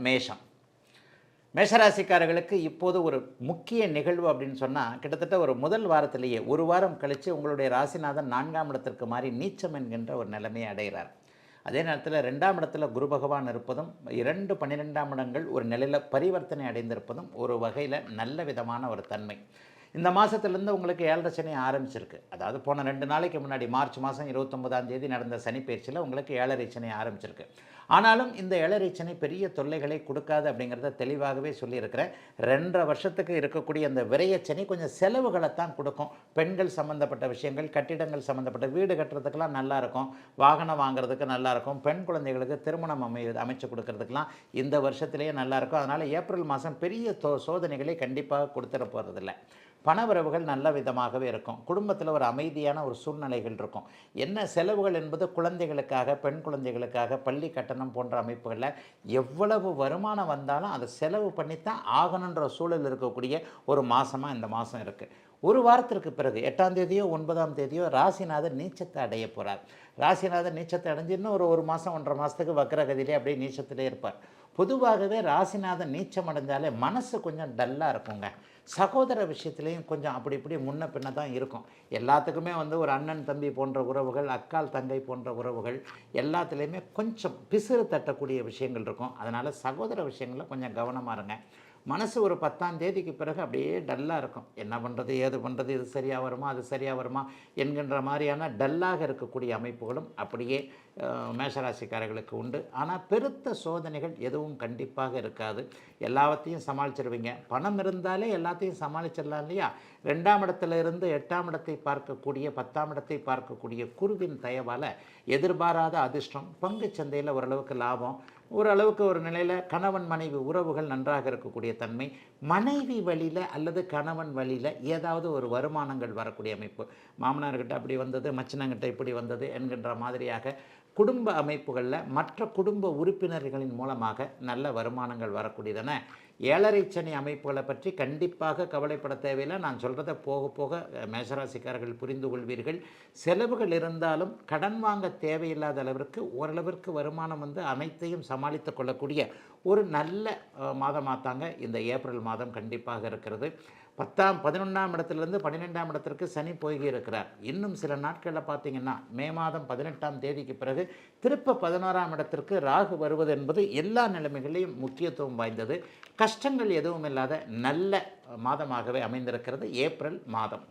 மேஷம். மேஷராசிக்காரர்களுக்கு இப்போது ஒரு முக்கிய நிகழ்வு அப்படின்னு சொன்னால், கிட்டத்தட்ட ஒரு முதல் வாரத்திலேயே ஒரு வாரம் கழித்து உங்களுடைய ராசிநாதன் 4ஆம் இடத்திற்கு மாறி நீச்சம் என்கின்ற ஒரு நிலைமையை அடைகிறார். அதே நேரத்தில் 2ஆம் இடத்துல குரு பகவான் இருப்பதும் 12ஆம் இடங்கள் ஒரு நிலையில் பரிவர்த்தனை அடைந்திருப்பதும் ஒரு வகையில் நல்ல விதமான ஒரு தன்மை. இந்த மாதத்துலேருந்து உங்களுக்கு 7.5 சனி ஆரம்பிச்சிருக்கு. அதாவது போன 2 நாளைக்கு முன்னாடி மார்ச் மாதம் 29ஆம் தேதி நடந்த சனி பயிற்சியில் உங்களுக்கு 7.5 சனி ஆரம்பிச்சிருக்கு. ஆனாலும் இந்த 7.5 சனி பெரிய தொல்லைகளை கொடுக்காது அப்படிங்கிறத தெளிவாகவே சொல்லியிருக்கிறேன். 2.5 வருஷத்துக்கு இருக்கக்கூடிய அந்த விரயச்சனி கொஞ்சம் செலவுகளைத்தான் கொடுக்கும். பெண்கள் சம்மந்தப்பட்ட விஷயங்கள், கட்டிடங்கள் சம்மந்தப்பட்ட வீடு கட்டுறதுக்கெல்லாம் நல்லாயிருக்கும், வாகனம் வாங்குறதுக்கு நல்லாயிருக்கும், பெண் குழந்தைகளுக்கு திருமணம் அமைச்சு கொடுக்கறதுக்கெல்லாம் இந்த வருஷத்துலேயே நல்லாயிருக்கும். அதனால் ஏப்ரல் மாதம் பெரிய சோதனைகளை கண்டிப்பாக கொடுத்துட போகிறதில்ல. பணவரவுகள் நல்ல விதமாகவே இருக்கும். குடும்பத்தில் ஒரு அமைதியான ஒரு சூழ்நிலைகள் இருக்கும். என்ன செலவுகள் என்பது குழந்தைகளுக்காக, பெண் குழந்தைகளுக்காக, பள்ளி கட்டணம் போன்ற அமைப்புகளில் எவ்வளவு வருமானம் வந்தாலும் அதை செலவு பண்ணித்தான் ஆகணுன்ற சூழல் இருக்கக்கூடிய ஒரு மாதமாக இந்த மாதம் இருக்குது. ஒரு வாரத்திற்கு பிறகு 8ஆம் தேதியோ 9ஆம் தேதியோ ராசிநாதர் நீச்சத்தை அடைய போகிறார். ராசிநாதர் நீச்சத்தை அடைஞ்சு இன்னும் ஒரு மாதம் 1.5 மாதத்துக்கு வக்கரகதியிலே அப்படியே நீச்சத்திலே இருப்பார். பொதுவாகவே ராசிநாதன் நீச்சம் அடைஞ்சாலே மனசு கொஞ்சம் டல்லாக இருக்குங்க. சகோதர விஷயத்துலேயும் கொஞ்சம் அப்படி இப்படி முன்ன பின்ன தான் இருக்கும். எல்லாத்துக்குமே ஒரு அண்ணன் தம்பி போன்ற உறவுகள், அக்கால் தங்கை போன்ற உறவுகள் எல்லாத்துலேயுமே கொஞ்சம் பிசுறு தட்டக்கூடிய விஷயங்கள் இருக்கும். அதனால் சகோதர விஷயங்களில் கொஞ்சம் கவனமாக இருங்க. மனசு ஒரு 10ஆம் தேதிக்கு பிறகு அப்படியே டல்லாக இருக்கும். என்ன பண்ணுறது, ஏது பண்ணுறது, இது சரியாக வருமா, அது சரியாக வருமா என்கின்ற மாதிரியான டல்லாக இருக்கக்கூடிய அமைப்புகளும் அப்படியே மேஷராசிக்காரர்களுக்கு உண்டு. ஆனால் பெருத்த சோதனைகள் எதுவும் கண்டிப்பாக இருக்காது. எல்லாத்தையும் சமாளிச்சிருவீங்க. பணம் இருந்தாலே எல்லாத்தையும் சமாளிச்சிடலாம் இல்லையா? 2ஆம் இடத்துல இருந்து 8ஆம் இடத்தை பார்க்கக்கூடிய 10ஆம் இடத்தை பார்க்கக்கூடிய குருவின் தயவால் எதிர்பாராத அதிர்ஷ்டம், பங்கு சந்தையில் ஓரளவுக்கு லாபம், ஓரளவுக்கு ஒரு நிலையில் கணவன் மனைவி உறவுகள் நன்றாக இருக்கக்கூடிய தன்மை, மனைவி வழியில் அல்லது கணவன் வழியில் ஏதாவது ஒரு வருமானங்கள் வரக்கூடிய அமைப்பு, மாமனார்கிட்ட அப்படி வந்தது, மச்சினங்கிட்ட இப்படி வந்தது என்கின்ற மாதிரியாக குடும்ப அமைப்புகளில் மற்ற குடும்ப உறுப்பினர்களின் மூலமாக நல்ல வருமானங்கள் வரக்கூடியதான 7.5 சனி அமைப்புகளை பற்றி கண்டிப்பாக கவலைப்பட தேவையில்லை. நான் சொல்கிறத போக போக மேஷராசிக்காரர்கள் புரிந்து கொள்வீர்கள். செலவுகள் இருந்தாலும் கடன் வாங்க தேவையில்லாத அளவிற்கு ஓரளவிற்கு வருமானம் அனைத்தையும் சமாளித்து கொள்ளக்கூடிய ஒரு நல்ல மாதமாக தாங்க இந்த ஏப்ரல் மாதம் கண்டிப்பாக இருக்கிறது. 11ஆம் இடத்துலேருந்து 12ஆம் இடத்திற்கு சனி போய் இருக்கிறார். இன்னும் சில நாட்களில் பார்த்திங்கன்னா மே மாதம் 18ஆம் தேதிக்கு பிறகு திருப்ப 11ஆம் இடத்திற்கு ராகு வருவது என்பது எல்லா நிலைமைகளையும் முக்கியத்துவம் வாய்ந்தது. கஷ்டங்கள் எதுவும் இல்லாத நல்ல மாதமாகவே அமைந்திருக்கிறது ஏப்ரல் மாதம்.